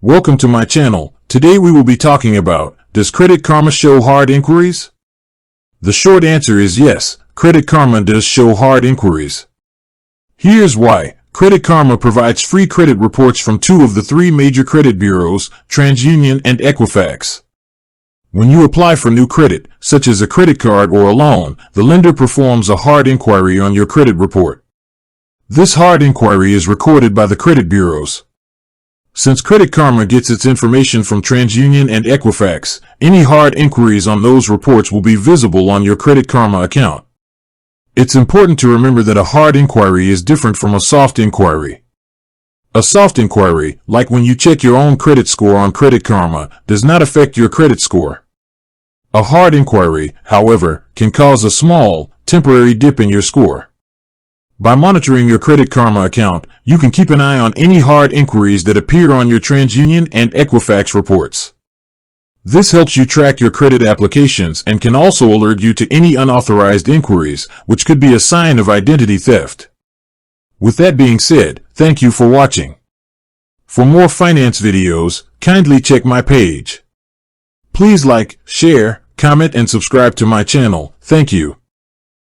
Welcome to my channel. Today we will be talking about, does Credit Karma show hard inquiries? The short answer is yes, Credit Karma does show hard inquiries. Here's why. Credit Karma provides free credit reports from two of the three major credit bureaus, TransUnion and Equifax. When you apply for new credit, such as a credit card or a loan, the lender performs a hard inquiry on your credit report. This hard inquiry is recorded by the credit bureaus. Since Credit Karma gets its information from TransUnion and Equifax, any hard inquiries on those reports will be visible on your Credit Karma account. It's important to remember that a hard inquiry is different from a soft inquiry. A soft inquiry, like when you check your own credit score on Credit Karma, does not affect your credit score. A hard inquiry, however, can cause a small, temporary dip in your score. By monitoring your Credit Karma account, you can keep an eye on any hard inquiries that appear on your TransUnion and Equifax reports. This helps you track your credit applications and can also alert you to any unauthorized inquiries, which could be a sign of identity theft. With that being said, thank you for watching. For more finance videos, kindly check my page. Please like, share, comment and subscribe to my channel. Thank you.